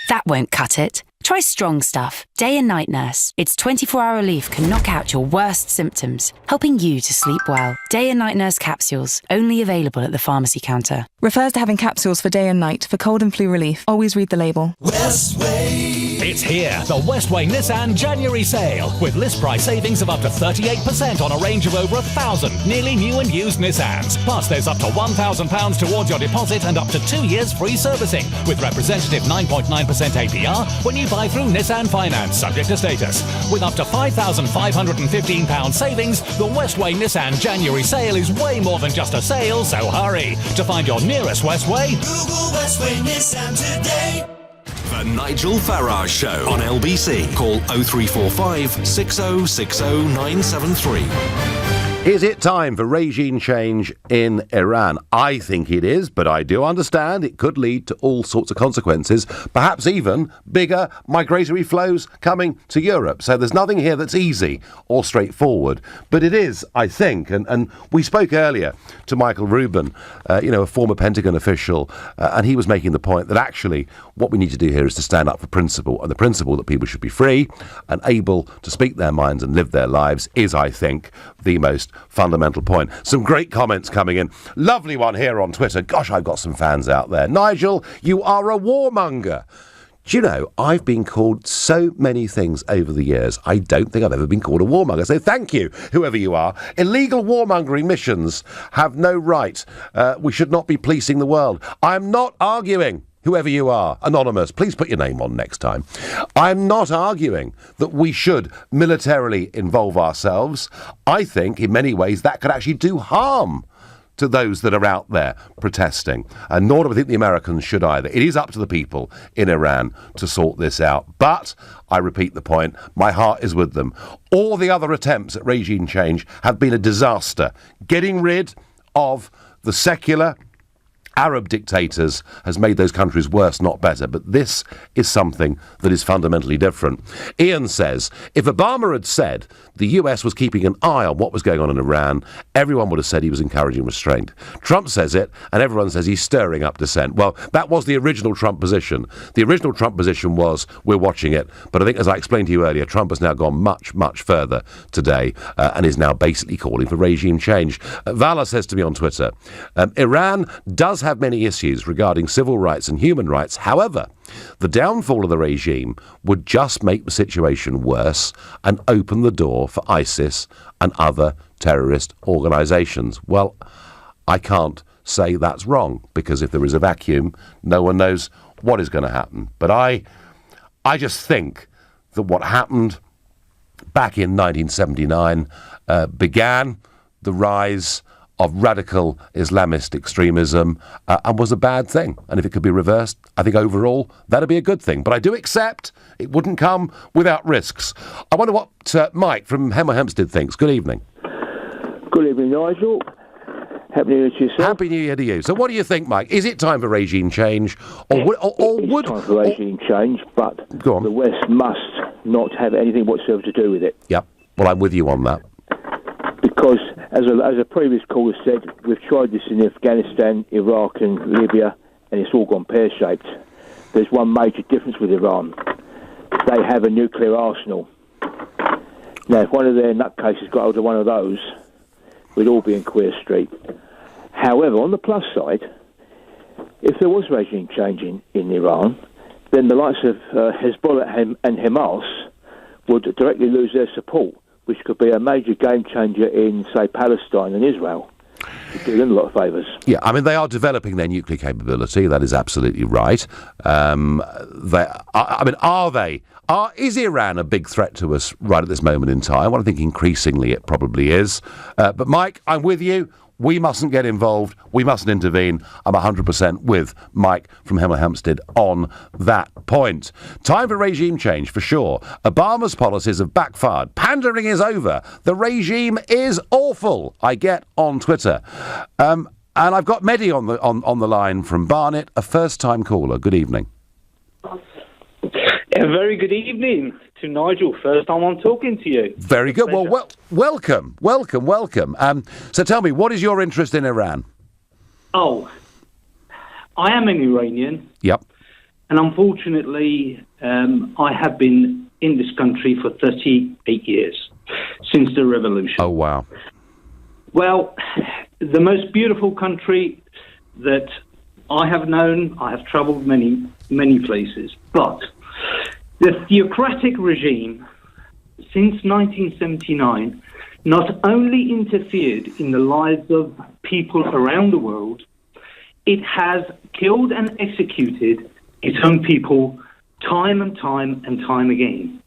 That won't cut it. Try Strong Stuff, Day and Night Nurse. Its 24-hour relief can knock out your worst symptoms, helping you to sleep well. Day and Night Nurse capsules, only available at the pharmacy counter. Refers to having capsules for day and night for cold and flu relief. Always read the label. Westway. It's here, the Westway Nissan January sale, with list price savings of up to 38% on a range of over 1,000 nearly new and used Nissans. Plus, there's up to £1,000 towards your deposit and up to 2 years free servicing, with representative 9.9% APR when you buy through Nissan Finance, subject to status. With up to £5,515 savings, the Westway Nissan January sale is way more than just a sale, so hurry. To find your nearest Westway, Google Westway Nissan today. The Nigel Farage Show on LBC. Call 0345 6060 973. Is it time for regime change in Iran? I think it is, but I do understand it could lead to all sorts of consequences, perhaps even bigger migratory flows coming to Europe. So there's nothing here that's easy or straightforward. But it is, I think, and we spoke earlier to Michael Rubin, a former Pentagon official, and he was making the point that actually what we need to do here is to stand up for principle, and the principle that people should be free and able to speak their minds and live their lives is, I think, the most fundamental point. Some great comments coming in. Lovely one here on Twitter. Gosh, I've got some fans out there. Nigel, you are a warmonger. Do you know, I've been called so many things over the years. I don't think I've ever been called a warmonger. So thank you, whoever you are. Illegal warmongering missions have no right. We should not be policing the world. I'm not arguing, whoever you are, anonymous, please put your name on next time. I'm not arguing that we should militarily involve ourselves. I think, in many ways, that could actually do harm to those that are out there protesting. And nor do I think the Americans should either. It is up to the people in Iran to sort this out. But, I repeat the point, my heart is with them. All the other attempts at regime change have been a disaster. Getting rid of the secular Arab dictators has made those countries worse, not better. But this is something that is fundamentally different. Ian says, if Obama had said the US was keeping an eye on what was going on in Iran, everyone would have said he was encouraging restraint. Trump says it, and everyone says he's stirring up dissent. Well, that was the original Trump position. The original Trump position was, we're watching it. But I think, as I explained to you earlier, Trump has now gone much, much further today and is now basically calling for regime change. Vala says to me on Twitter, Iran does have many issues regarding civil rights and human rights. However, the downfall of the regime would just make the situation worse and open the door for ISIS and other terrorist organisations. Well, I can't say that's wrong, because if there is a vacuum, no one knows what is going to happen. But I just think that what happened back in 1979 began the rise of radical Islamist extremism and was a bad thing. And if it could be reversed, I think overall that'd be a good thing. But I do accept it wouldn't come without risks. I wonder what Mike from Hemel Hempstead thinks. Good evening. Good evening, Nigel. Happy New Year to yourself. Happy New Year to you. So what do you think, Mike? Is it time for regime change? Or would time for regime change, but the West must not have anything whatsoever to do with it. Yep. Well, I'm with you on that. Because, as a previous caller said, we've tried this in Afghanistan, Iraq and Libya, and it's all gone pear-shaped. There's one major difference with Iran. They have a nuclear arsenal. Now, if one of their nutcases got hold of one of those, we'd all be in Queer Street. However, on the plus side, if there was regime change in Iran, then the likes of Hezbollah and Hamas would directly lose their support, which could be a major game changer in, say, Palestine and Israel. It'd do them a lot of favours. Yeah, I mean, they are developing their nuclear capability. That is absolutely right. Is Iran a big threat to us right at this moment in time? Well, I think increasingly it probably is. But, Mike, I'm with you. We mustn't get involved. We mustn't intervene. I'm 100% with Mike from Hemel Hempstead on that point. Time for regime change, for sure. Obama's policies have backfired. Pandering is over. The regime is awful, I get on Twitter. And I've got Mehdi on the line from Barnet, a first-time caller. Good evening. A very good evening to Nigel. First time I'm talking to you. Very good. Well, welcome. So tell me, what is your interest in Iran? Oh, I am an Iranian. Yep. And unfortunately, I have been in this country for 38 years, since the revolution. Oh, wow. Well, the most beautiful country that I have known, I have travelled many, many places, but the theocratic regime, since 1979, not only interfered in the lives of people around the world, it has killed and executed its own people time and time again.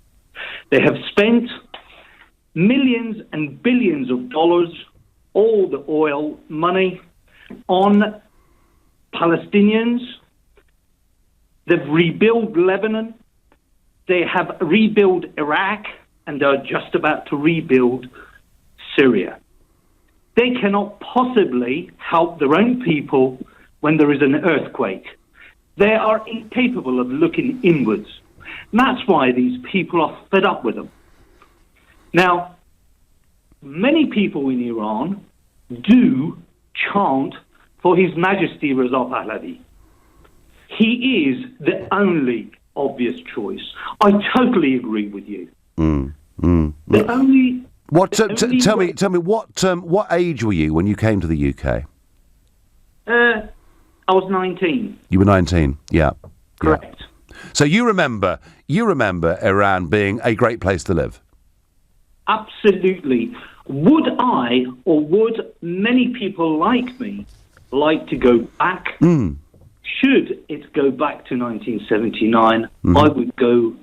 They have spent millions and billions of dollars, all the oil money, on Palestinians. They've rebuilt Lebanon. They have rebuilt Iraq, and they're just about to rebuild Syria. They cannot possibly help their own people when there is an earthquake. They are incapable of looking inwards. And that's why these people are fed up with them. Now, many people in Iran do chant for His Majesty Reza Pahlavi. He is the only obvious choice. I totally agree with you. The only... Tell me, what age were you when you came to the UK? I was 19. You were 19, yeah. Correct. Yeah. So you remember Iran being a great place to live? Absolutely. Would I, or would many people like me, like to go back? Should it go back to 1979, I would go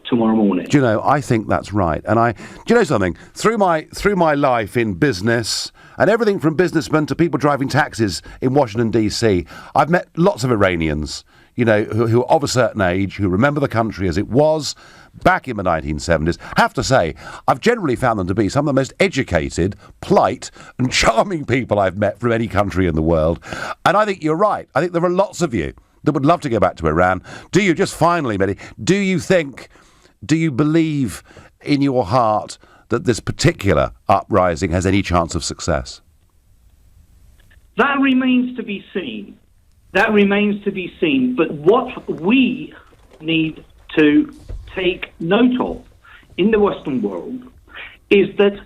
tomorrow morning. Do you know, I think that's right. And do you know something? Through my life in business, and everything from businessmen to people driving taxis in Washington, D.C., I've met lots of Iranians, you know, who are of a certain age, who remember the country as it was back in the 1970s. Have to say, I've generally found them to be some of the most educated, polite and charming people I've met from any country in the world. And I think you're right. I think there are lots of you that would love to go back to Iran. Do you, just finally, Mehdi, do you believe in your heart that this particular uprising has any chance of success? That remains to be seen. But what we need to take note of in the Western world is that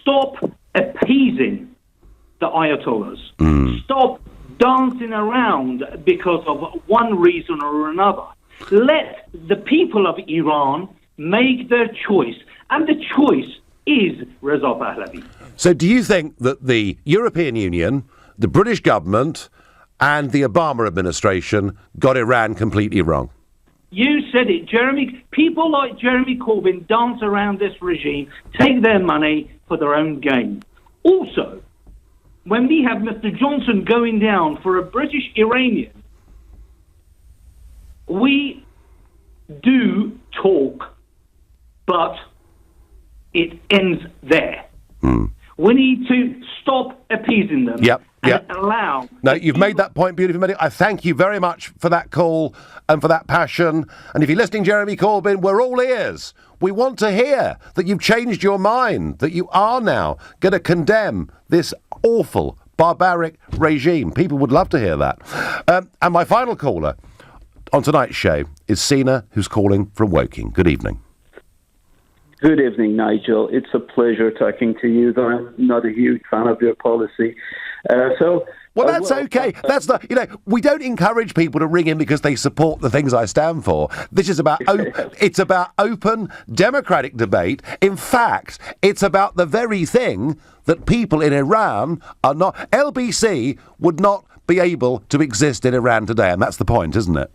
stop appeasing the Ayatollahs. Stop dancing around because of one reason or another. Let the people of Iran make their choice, and the choice is Reza Pahlavi. So do you think that the European Union, the British government and the Obama administration got Iran completely wrong? You said it, Jeremy. People like Jeremy Corbyn dance around this regime, take their money for their own gain. Also, when we have Mr. Johnson going down for a British Iranian, we do talk, but it ends there. We need to stop appeasing them. And allow... No, you've made that point beautifully, Mehdi. I thank you very much for that call and for that passion. And if you're listening, Jeremy Corbyn, we're all ears. We want to hear that you've changed your mind, that you are now going to condemn this awful, barbaric regime. People would love to hear that. And my final caller on tonight's show is Sina, who's calling from Woking. Good evening. Good evening, Nigel. It's a pleasure talking to you, though I'm not a huge fan of your policy. Well, that's okay. That's not, we don't encourage people to ring in because they support the things I stand for. This is about, it's about open, democratic debate. In fact, it's about the very thing that people in Iran are not. LBC would not be able to exist in Iran today, and that's the point, isn't it?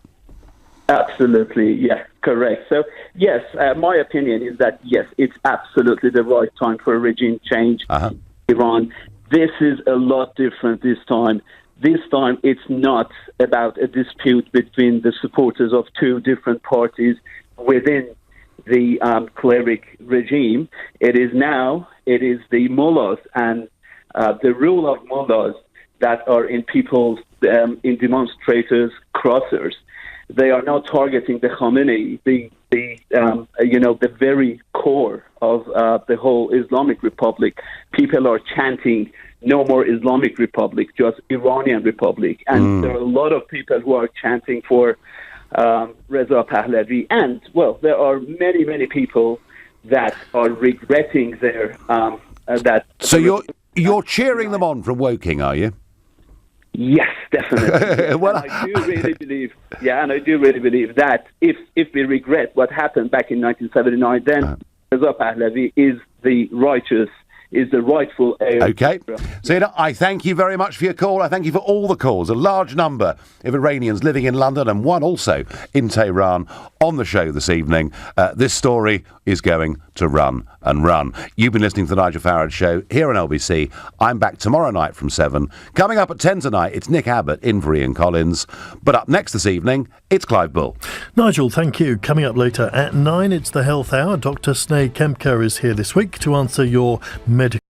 Absolutely, yeah, correct. So, yes, my opinion is that, yes, it's absolutely the right time for a regime change in Iran. This is a lot different this time. This time, it's not about a dispute between the supporters of two different parties within the cleric regime. It is the mullahs and the rule of mullahs that are in people's, in demonstrators' crosshairs. they are now targeting the Khamenei, the very core of the whole Islamic Republic. People are chanting, no more Islamic Republic, just Iranian Republic. And there are a lot of people who are chanting for Reza Pahlavi. And, well, there are many, many people that are regretting their... So you're cheering them on from Woking, are you? Yes, definitely. Well, and I do really believe that if we regret what happened back in 1979, then Reza Pahlavi is the rightful heir. Okay. Zina, I thank you very much for your call. I thank you for all the calls. A large number of Iranians living in London and one also in Tehran on the show this evening. This story is going to run and run. You've been listening to the Nigel Farage Show here on LBC. I'm back tomorrow night from 7. Coming up at 10 tonight, it's Nick Abbott in for Ian Collins. But up next this evening, it's Clive Bull. Nigel, thank you. Coming up later at 9, it's the Health Hour. Dr. Sneh Kemker is here this week to answer your medical